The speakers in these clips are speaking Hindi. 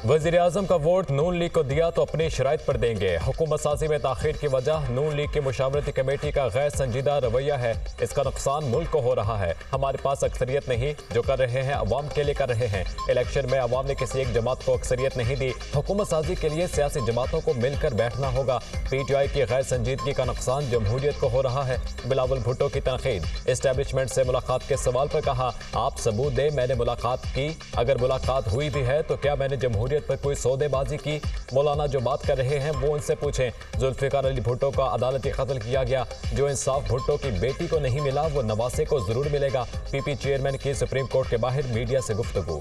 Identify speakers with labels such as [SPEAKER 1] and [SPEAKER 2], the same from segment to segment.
[SPEAKER 1] वज़ीर-ए-आज़म का वोट नून लीग को दिया तो अपनी शराइत पर देंगे। हुकूमत साजी में ताखीर की वजह नून लीग की मुशावरती कमेटी का गैर संजीदा रवैया है। इसका नुकसान मुल्क को हो रहा है। हमारे पास अक्सरियत नहीं, जो कर रहे हैं अवाम के लिए कर रहे हैं। इलेक्शन में अवाम ने किसी एक जमात को अक्सरियत नहीं दी। हुकूमत साजी के लिए सियासी जमातों को मिलकर बैठना होगा। PTI की गैर संजीदगी का नुकसान जमहूरियत को हो रहा है। बिलावल भुट्टो की तनकीद। एस्टेब्लिशमेंट से मुलाकात के सवाल पर कहा, आप सबूत दें मैंने मुलाकात की। अगर मुलाकात हुई भी है तो क्या मैंने जमहूरियत पर कोई सौदेबाजी की? मौलाना जो बात कर रहे हैं वो उनसे पूछें। जुल्फिकार अली भुट्टो का अदालती कत्ल किया गया। जो इंसाफ भुट्टो की बेटी को नहीं मिला वो नवासे को जरूर मिलेगा। PP चेयरमैन की सुप्रीम कोर्ट के बाहर मीडिया से गुफ्तगू।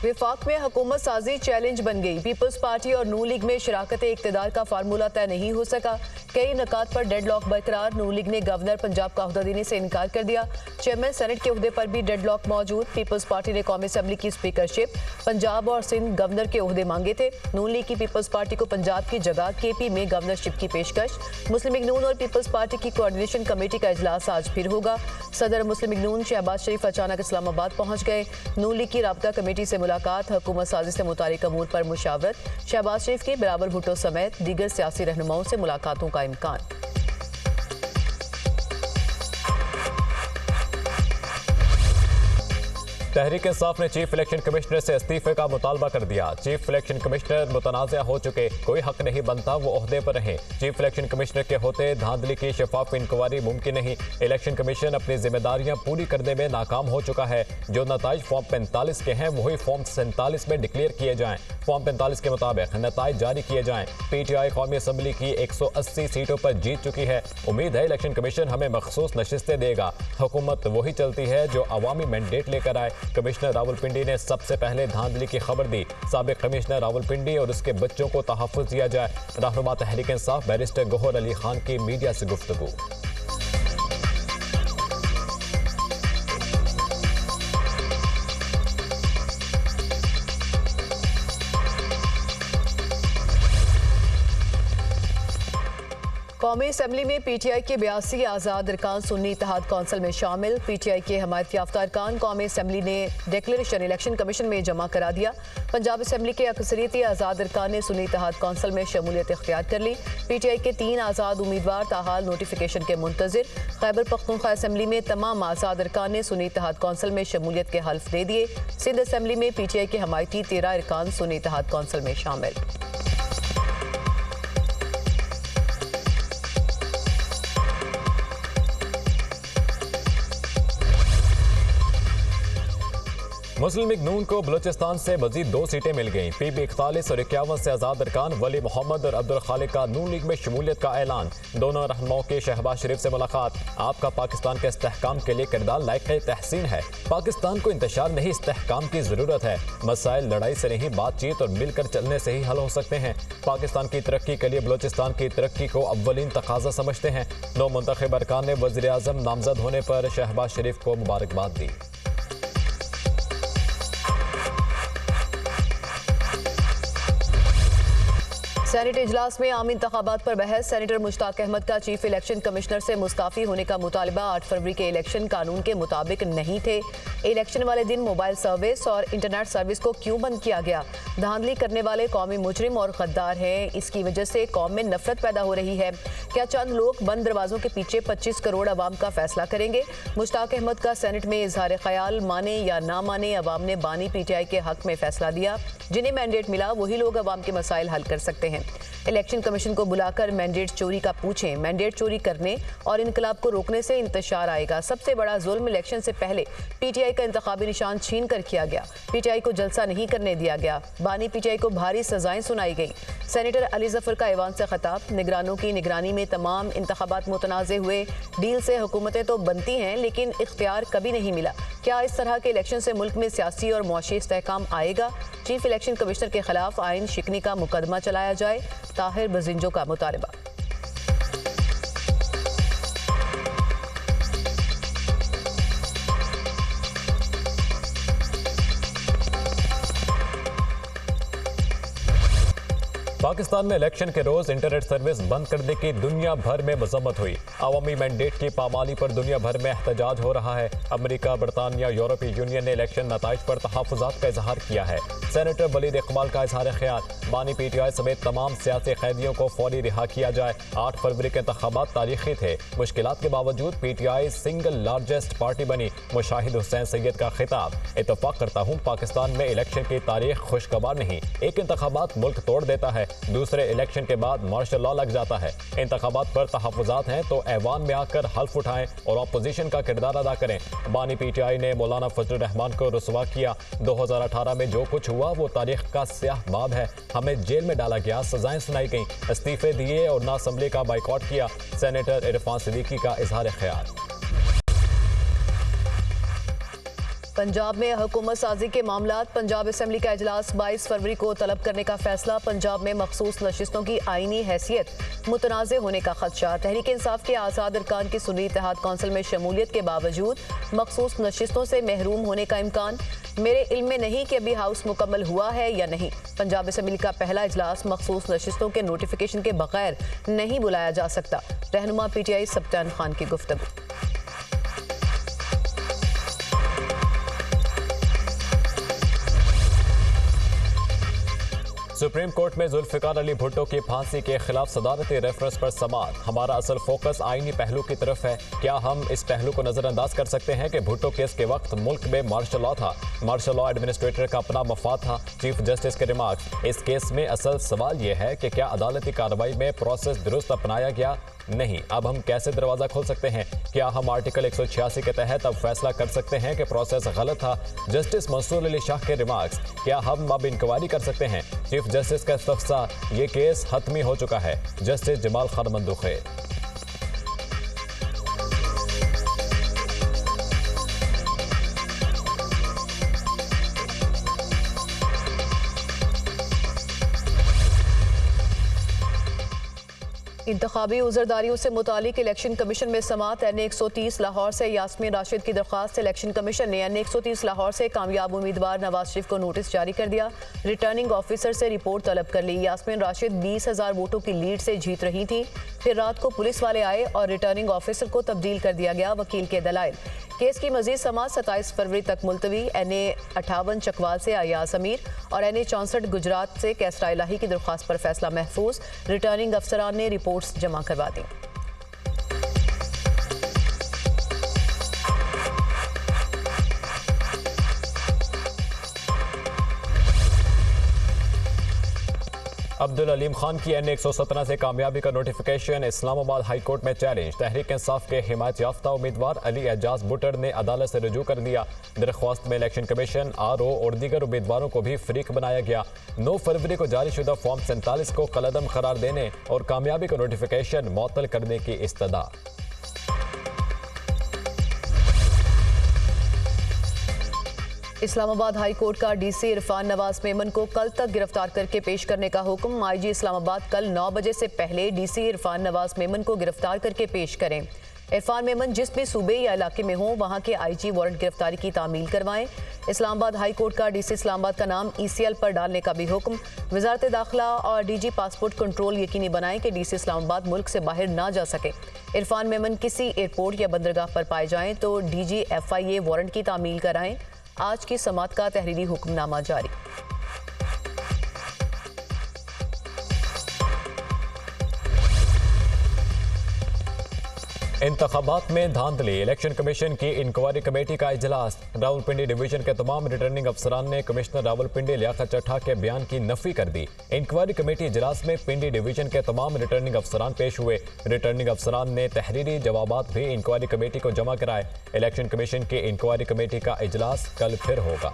[SPEAKER 2] विफाक में हुकूमत साजी चैलेंज बन गई। पीपल्स पार्टी और नून लीग में शराकत इक्तदार का फार्मूला तय नहीं हो सका। कई नकात पर डेडलॉक बरकरार। नून लीग ने गवर्नर पंजाब का ओहदा देने से इनकार कर दिया। चेयरमैन सेनेट के ओहदे पर भी डेडलॉक मौजूद। पीपल्स पार्टी ने कौमी असम्बली की स्पीकरशिप, पंजाब और सिंध गवर्नर के ओहदे मांगे थे। नून लीग की पीपल्स पार्टी को पंजाब की जगह KP में गवर्नरशिप की पेशकश। मुस्लिम लीग नून और पीपल्स पार्टी की कोऑर्डिनेशन कमेटी का इजलास आज फिर होगा। सदर मुस्लिम लीग नून शहबाज शरीफ अचानक इस्लामाबाद पहुंच गए। नून लीग की राबता कमेटी से मुलाकात, हुकूमत साजी से मुतालिक अमूर पर मुशावरत। शहबाज शरीफ की बिलावल भुट्टो समेत दीगर सियासी रहनुमाओं से मुलाकातों का इम्कान।
[SPEAKER 1] तहरीक इंसाफ ने चीफ इलेक्शन कमिश्नर से इस्तीफे का मुतालबा कर दिया। चीफ इलेक्शन कमिश्नर मुतनाज़ा हो चुके, कोई हक नहीं बनता वो ओहदे पर रहें। चीफ इलेक्शन कमिश्नर के होते धांधली की शफाफ इंक्वायरी मुमकिन नहीं। इलेक्शन कमीशन अपनी जिम्मेदारियां पूरी करने में नाकाम हो चुका है। जो नताइज फॉर्म 45 के हैं वही फॉर्म 47 में डिक्लेयर किए जाएं। फॉर्म 45 के मुताबिक नताइज जारी किए जाएं। PTI कौमी असम्बली की 180 सीटों पर जीत चुकी है। उम्मीद है इलेक्शन कमीशन हमें मखसूस नशिस्तें देगा। हुकूमत वही चलती है जो अवामी मैंडेट लेकर आए। कमिश्नर रावलपिंडी ने सबसे पहले धांधली की खबर दी। साबिक कमिश्नर रावलपिंडी और उसके बच्चों को तहफ़्फ़ुज़ दिया जाए। रहनुमा तहरीक इंसाफ बैरिस्टर गौहर अली खान की मीडिया से गुफ्तगू।
[SPEAKER 2] कौमी असम्बली में PTI के 82 आज़ाद अरकान सुन्नी इत्तेहाद कौंसिल में शामिल। PTI के हमायत याफ्ता अरकान कौमी असम्बली ने डिक्लेरेशन इलेक्शन कमीशन में जमा करा दिया। पंजाब असम्बली के अक्सरियती आज़ाद अरकान ने सुन्नी इत्तेहाद कौंसिल में शमूलियत इख्तियार कर ली। PTI के 3 आज़ाद उम्मीदवार ताहाल नोटिफिकेशन के मुंतजिर। खैबर पख्तूनख्वा असम्बली में तमाम आज़ाद अरकान ने सुन्नी इत्तेहाद कौंसिल में शमूलियत के हल्फ दे दिए। सिंध असम्बली में PTI के हमायती 13 अरकान सुन्नी इत्तेहाद कौंसिल में शामिल।
[SPEAKER 1] मुस्लिम लीग नून को बलूचिस्तान से मजीद 2 सीटें मिल गईं। PB 41 और 51 से आज़ाद अरकान वली मोहम्मद और अब्दुल खालिक का नून लीग में शमूलियत का ऐलान। दोनों रहनुमाओं की शहबाज शरीफ से मुलाकात। आपका पाकिस्तान के इस्तेहकाम के लिए किरदार लायक तहसीन है। पाकिस्तान को इंतशार नहीं इस्तेहकाम की ज़रूरत है। मसाइल लड़ाई से नहीं बातचीत और मिलकर चलने से ही हल हो सकते हैं। पाकिस्तान की तरक्की के लिए बलूचिस्तान की तरक्की को अव्वलीन तकाजा समझते हैं। 9 मुंतखब अरकान ने वज़ीर-ए-आज़म नामजद होने पर शहबाज शरीफ को मुबारकबाद दी।
[SPEAKER 2] सेनेट इजलास में आम इंतखाबात पर बहस। सेनेटर मुश्ताक अहमद का चीफ इलेक्शन कमिश्नर से मुस्ताफी होने का मुतालबा 8 फरवरी के इलेक्शन कानून के मुताबिक नहीं थे। इलेक्शन वाले दिन मोबाइल सर्विस और इंटरनेट सर्विस को क्यों बंद किया गया? धांधली करने वाले कौमी मुजरिम और गद्दार हैं। इसकी वजह से कौम में नफरत पैदा हो रही है। क्या चंद लोग बंद दरवाजों के पीछे 25 करोड़ अवाम का फैसला करेंगे? मुश्ताक अहमद का सेनेट में इजहार ख्याल। माने या ना माने, अवाम ने बानी PTI के हक में फैसला दिया। जिन्हें मैंडेट मिला वही लोग अवाम के मसाइल हल कर सकते हैं। इलेक्शन कमीशन को बुलाकर मैंडेट चोरी का पूछें। मैंडेट चोरी करने और इनकलाब को रोकने से इंतशार आएगा। सबसे बड़ा जुल्म इलेक्शन से पहले PTI का इंतखाबी निशान छीन कर किया गया। PTI को जलसा नहीं करने दिया गया। बानी PTI को भारी सजाएं सुनाई गई। सेनेटर अली जफर का ऐवान से खिताब। निगरानों की निगरानी में तमाम इंतखाबात मुतनाज़े हुए। डील से हुकूमतें तो बनती हैं लेकिन इख्तियार कभी नहीं मिला। क्या इस तरह के इलेक्शन से मुल्क में सियासी और मुआशी इस्तेहकाम आएगा? चीफ इलेक्शन कमिश्नर के खिलाफ आइन शिकनी का मुकदमा चलाया जाए। ताहिर बजिंजो का मुतालबा।
[SPEAKER 1] पाकिस्तान में इलेक्शन के रोज इंटरनेट सर्विस बंद करने की दुनिया भर में मजम्मत हुई। अवामी मैंडेट की पामाली पर दुनिया भर में एहतजाज हो रहा है। अमेरिका, बरतानिया, यूरोपीय यूनियन ने इलेक्शन नताइज पर तहफ़्फ़ुज़ात का इजहार किया है। सेनेटर वलीद इकबाल का इजहार ख्याल, बानी PTI समेत तमाम सियासी कैदियों को फौरी रिहा किया जाए। 8 फरवरी के इंतखाबात तारीखी थे। मुश्किलात के बावजूद PTI सिंगल लार्जेस्ट पार्टी बनी। मुशाहिद हुसैन सैयद का खिताब, इत्तफाक करता हूँ पाकिस्तान में इलेक्शन की तारीख खुशगवार नहीं। एक इंतखाबात मुल्क तोड़ देता है, दूसरे इलेक्शन के बाद मार्शल लॉ लग जाता है। इंतखाबात पर तहफ़्फ़ुज़ात हैं तो ऐवान में आकर हल्फ उठाएं और अपोजिशन का किरदार अदा करें। बानी PTI ने मौलाना फजलुर रहमान को रुसवा किया। 2018 में जो कुछ हुआ वो तारीख का स्याह बाब है। हमें जेल में डाला गया, सजाएं सुनाई गईं, इस्तीफे दिए और ना असम्बली का बाइकआउट किया। सेनेटर इरफान सिद्दीकी का इजहार ख्याल।
[SPEAKER 2] पंजाब में हुकूमत साजी के मामलात, पंजाब असम्बली का इजलास 22 फरवरी को तलब करने का फैसला। पंजाब में मखसूस नशिस्तों की आईनी हैसियत मुतनाज़ होने का खदशा। तहरीक इंसाफ के आज़ाद अरकान की सुन्नी इत्तेहाद कौंसिल में शमूलियत के बावजूद मखसूस नशिस्तों से महरूम होने का इम्कान। मेरे इल्म में नहीं कि अभी हाउस मुकम्मल हुआ है या नहीं। पंजाब असम्बली का पहला इजलास मखसूस नशिस्तों के नोटिफिकेशन के बगैर नहीं बुलाया जा सकता। रहनुमा PTI सब्तान खान की गुफ्तगू।
[SPEAKER 1] सुप्रीम कोर्ट में जुल्फ़िकार अली भुट्टो की फांसी के खिलाफ सदारती रेफरेंस पर समाअत। हमारा असल फोकस आईनी पहलू की तरफ है। क्या हम इस पहलू को नजरअंदाज कर सकते हैं कि भुट्टो केस के वक्त मुल्क में मार्शल लॉ था, मार्शल लॉ एडमिनिस्ट्रेटर का अपना मफाद था। चीफ जस्टिस के रिमार्क्स, इस केस में असल सवाल यह है कि क्या अदालती कार्रवाई में प्रोसेस दुरुस्त अपनाया गया? नहीं। अब हम कैसे दरवाजा खोल सकते हैं? क्या हम आर्टिकल 186 के तहत अब फैसला कर सकते हैं कि प्रोसेस गलत था? जस्टिस मंसूर अली शाह के रिमार्क्स, क्या हम अब इंक्वायरी कर सकते हैं? चीफ जस्टिस का इस्तफसार, ये केस हतमी हो चुका है। जस्टिस जमाल खान मंदुखे।
[SPEAKER 2] इंतखाबी उज़रदारियों से मुतालिक इलेक्शन कमीशन में समात। NA 130 लाहौर से यास्मीन राशिद की दरख्वास्त। इलेक्शन कमीशन ने NA 130 लाहौर से कामयाब उम्मीदवार नवाज शरीफ को नोटिस जारी कर दिया। रिटर्निंग ऑफिसर से रिपोर्ट तलब कर ली। यास्मीन राशिद 20,000 वोटों की लीड से जीत रही थी। फिर रात को पुलिस वाले आए और रिटर्निंग ऑफिसर को तब्दील कर दिया गया। वकील के दलाइल, केस की मजीद समात 27 फरवरी तक मुलतवी। NA 58 चकवाल से अयाज अमीर और NA 64 गुजरात से कैसरा इलाही की दरख्वास्त पर फैसला महफूज। रिटर्निंग अफसरान ने रिपोर्ट्स जमा करवा दी।
[SPEAKER 1] अब्दुल अलीम खान की NA 117 से कामयाबी का नोटिफिकेशन इस्लामाबाद हाई कोर्ट में चैलेंज। तहरीक इंसाफ के हिमायत याफ्ता उम्मीदवार अली एजाज बुटर ने अदालत से रुजू कर दिया। दरख्वास्त में इलेक्शन कमीशन, RO और दीगर उम्मीदवारों को भी फरीक बनाया गया। 9 फरवरी को जारी शुदा फॉर्म 47 को कलअदम करार देने और कामयाबी का नोटिफिकेशन मुअत्तल करने की इस्तदा।
[SPEAKER 2] इस्लामाबाद हाई कोर्ट का DC इरफान नवाज मेमन को कल तक गिरफ्तार करके पेश करने का हुक्म। IG इस्लामाबाद कल 9 बजे से पहले DC इरफान नवाज मेमन को गिरफ्तार करके पेश करें। इरफान मेमन जिस भी सूबे या इलाके में हो वहां के IG वारंट गिरफ्तारी की तामील करवाएं। इस्लामाबाद हाई कोर्ट का DC इस्लामाबाद का नाम ECL पर डालने का भी हुक्म। वजारत दाखिला और DG पासपोर्ट कंट्रोल यकीनी बनाएं कि DC इस्लामाबाद मुल्क से बाहर ना जा सके। इरफान मेमन किसी एयरपोर्ट या बंदरगाह पर पाए जाएं तो DG FIA वारंट की तामील कराएं। आज की समात का तहरीरी हुक्मनामा जारी।
[SPEAKER 1] इंतखाबात में धांधली, इलेक्शन कमीशन की इंक्वायरी कमेटी का इजलास। रावलपिंडी डिवीजन के तमाम रिटर्निंग अफसरान ने कमिश्नर रावलपिंडी लियाकत चट्ठा के बयान की नफी कर दी। इंक्वायरी कमेटी इजलास में पिंडी डिवीजन के तमाम रिटर्निंग अफसरान पेश हुए। रिटर्निंग अफसरान ने तहरीरी जवाबात भी इंक्वायरी कमेटी को जमा कराए। इलेक्शन कमीशन की इंक्वायरी कमेटी का इजलास कल फिर होगा।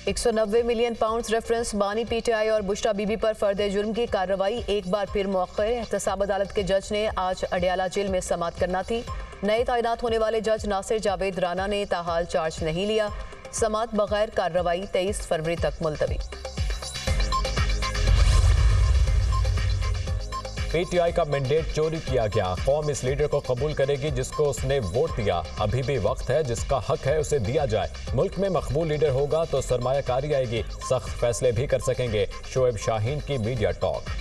[SPEAKER 2] £190 मिलियन रेफरेंस बानी PTI और बुशरा बीबी पर फर्द जुर्म की कार्रवाई एक बार फिर मौक़े। एहतसाब अदालत के जज ने आज अडियाला जेल में समात करना थी। नए तैनात होने वाले जज नासिर जावेद राना ने ताहाल चार्ज नहीं लिया। समात बगैर कार्रवाई 23 फरवरी तक मुलतवी।
[SPEAKER 1] पीटीआई का मैंडेट चोरी किया गया। कौम इस लीडर को कबूल करेगी जिसको उसने वोट दिया। अभी भी वक्त है, जिसका हक है उसे दिया जाए। मुल्क में मकबूल लीडर होगा तो सरमायाकारी आएगी, सख्त फैसले भी कर सकेंगे। शोएब शाहीन की मीडिया टॉक।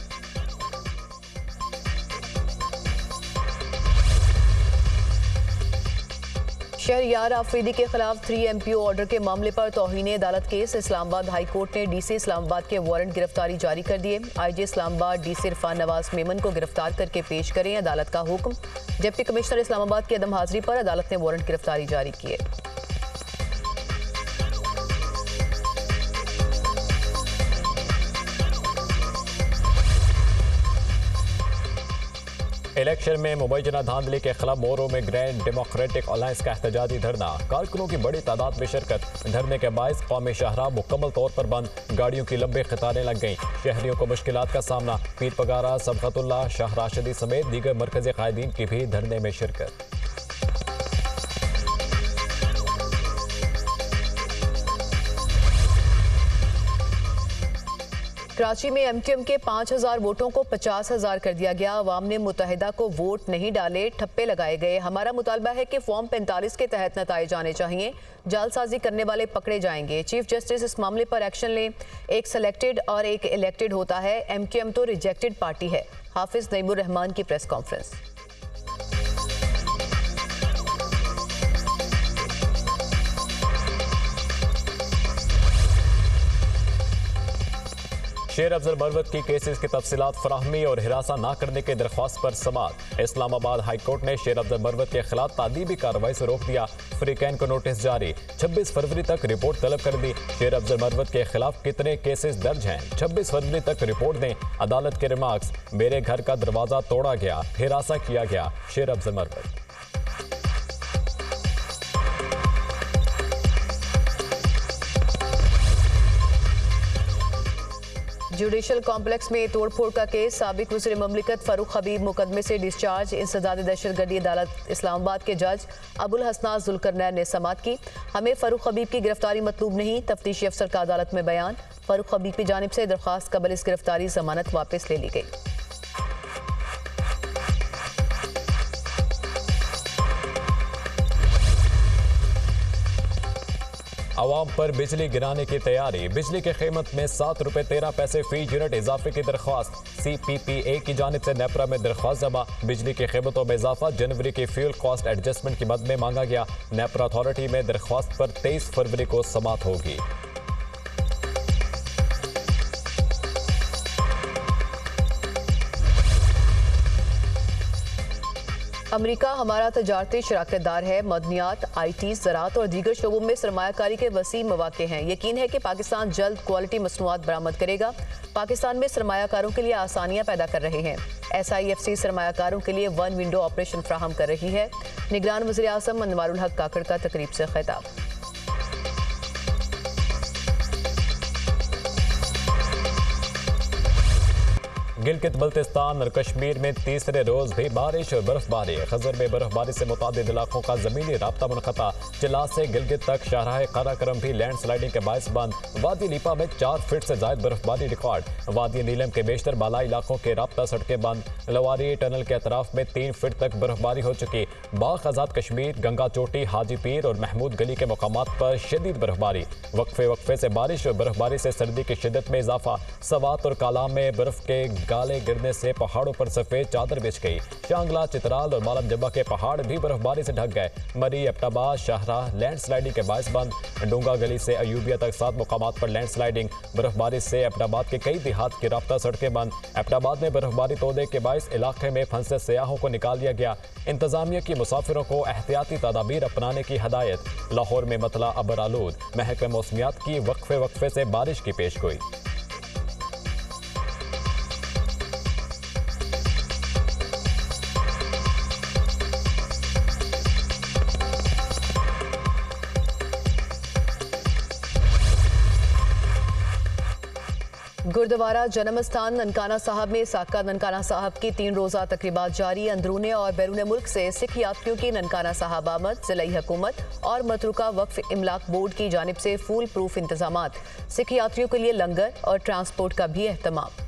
[SPEAKER 2] शहरयार आफरीदी के खिलाफ 3 MPO ऑर्डर के मामले पर तौहीन अदालत केस। इस्लामाबाद हाई कोर्ट ने डीसी इस्लामाबाद के वारंट गिरफ्तारी जारी कर दिए। आईजी इस्लामाबाद डीसी इरफान नवाज मेमन को गिरफ्तार करके पेश करें, अदालत का हुक्म। डिप्टी कमिश्नर इस्लामाबाद की अदम हाजिरी पर अदालत ने वारंट गिरफ्तारी जारी किए।
[SPEAKER 1] इलेक्शन में मुबैना धांधली के खिलाफ मोरो में ग्रैंड डेमोक्रेटिक अलायंस का एहतजाजी धरना। कारकुनों की बड़ी तादाद में शिरकत। धरने के बायस कौमी शाहराह मुकम्मल तौर पर बंद। गाड़ियों की लंबी कतारें लग गईं। शहरियों को मुश्किलात का सामना। पीर पगारा, सबकतुल्लाह, शाह राशिदी समेत दीगर मरकजी कायदीन की भी धरने में शिरकत।
[SPEAKER 2] कराची में MQM के 5000 वोटों को 50,000 कर दिया गया। अवाम ने मुत्तहिदा को वोट नहीं डाले, ठप्पे लगाए गए। हमारा मुतालबा है कि फॉर्म 45 के तहत नताए जाने चाहिए। जालसाजी करने वाले पकड़े जाएंगे। चीफ जस्टिस इस मामले पर एक्शन लें। एक सेलेक्टेड और एक इलेक्टेड होता है। MQM तो रिजेक्टेड पार्टी है। हाफिज नईमुर रहमान की प्रेस कॉन्फ्रेंस।
[SPEAKER 1] शेर अफजल मरवत की केसेस की तफसीलात फराहमी और हिरासा न करने की दरख्वास्त पर समाअत। इस्लामाबाद हाई कोर्ट ने शेर अफजल मरवत के खिलाफ तादीबी कार्रवाई से रोक दिया। फ्रीकैन को नोटिस जारी। 26 फरवरी तक रिपोर्ट तलब कर दी। शेर अफजल मरवत के खिलाफ कितने केसेस दर्ज हैं, 26 फरवरी तक रिपोर्ट दें। अदालत के रिमार्क्स। मेरे घर का दरवाजा तोड़ा गया, हिरासा किया गया। शेर अफजल मरवत।
[SPEAKER 2] जुडिशल कॉम्प्लेक्स में तोड़फोड़ का केस। साबिक वज़ीर ममलिकत फारूक हबीब मुकदमे से डिस्चार्ज। इंसदाद दहशतगर्दी अदालत इस्लामाबाद के जज अबुल हसनात जुल्करनैन ने समाअत की। हमें फारूक हबीब की गिरफ्तारी मतलूब नहीं, तफ्तीशी अफसर का अदालत में बयान। फारूक हबीब की जानिब से दरख्वास्त कबल इस गिरफ्तारी जमानत वापस ले ली गई।
[SPEAKER 1] अवाम पर बिजली गिराने की तैयारी। बिजली की कीमत में 7 रुपये 13 पैसे फी यूनिट इजाफे की दरख्वास्त। CPPA की जानिब से नेपरा में दरख्वास्त जमा। बिजली की कीमतों में इजाफा जनवरी की फ्यूल कॉस्ट एडजस्टमेंट की मद में मांगा गया। नेपरा अथॉरिटी में दरख्वास्त पर 23 फरवरी को समाअत होगी।
[SPEAKER 2] अमेरिका हमारा तजारती शराकतदार है। मदनियात, IT, ज़राअत और दीगर शोबों में सरमायाकारी के वसी मौक़े हैं। यकीन है कि पाकिस्तान जल्द क्वालिटी मसनूआत बरामद करेगा। पाकिस्तान में सरमायाकारों के लिए आसानियां पैदा कर रहे हैं। SIFC सरमायाकारों के लिए 1 विंडो ऑपरेशन फ्राहम कर रही है। निगरान वज़ीर आज़म अनवारुल हक काकड़ का तकरीब से खिताब।
[SPEAKER 1] गिलगित बल्तिस्तान और कश्मीर में तीसरे रोज भी बारिश और बर्फबारी। खजर में बर्फबारी से मुतादिद इलाकों का जमीनी राब्ता मुनक़ता। चिल्ला से गिलगित तक शाहराह काराकरम भी लैंड स्लाइडिंग के बायस बंद। वादी लीपा में 4 फीट से ज्यादा बर्फबारी रिकॉर्ड। वादी नीलम के बेशतर बालाई इलाकों के राब्ता सड़कें बंद। लवारी टनल के अतराफ में 3 फीट तक बर्फबारी हो चुकी। बाग आजाद कश्मीर, गंगा चोटी, हाजी पीर और महमूद गली के मकामात पर शदीद बर्फबारी। वक्फे से बारिश और बर्फबारी से सर्दी की शिद्दत में इजाफा। सवात और कालाम में बर्फ के गाले गिरने से पहाड़ों पर सफेद चादर बिछ गई। शांगला, चित्राल और मालम जब्बा के पहाड़ भी बर्फबारी से ढक गए। मरी, एबटाबाद, शाहराह लैंड स्लाइडिंग के बायस बंद। डूंगा गली से अयूबिया तक 7 मुकामात पर लैंड स्लाइडिंग। बर्फबारी से एबटाबाद के कई देहात की राब्ता सड़कें बंद। एबटाबाद में बर्फबारी तोड़ने के बायस इलाके में फंसे सयाहों को निकाल दिया गया। इंतजामिया की मुसाफिरों को एहतियाती तदाबीर अपनाने की हदायत। लाहौर में मतला अबर आलूद। महकमे मौसमियात की वक्फे से बारिश की पेशगोई।
[SPEAKER 2] गुरुद्वारा जन्म स्थान ननकाना साहब में साका ननकाना साहब की 3 रोज़ा तकरीबात जारी। अंदरूने और बैरून मुल्क से सिख यात्रियों की ननकाना साहब आमद। ज़िला हुकूमत और मतरूका वक्फ इमलाक बोर्ड की जानिब से फूल प्रूफ इंतजामात। सिख यात्रियों के लिए लंगर और ट्रांसपोर्ट का भी एहतमाम।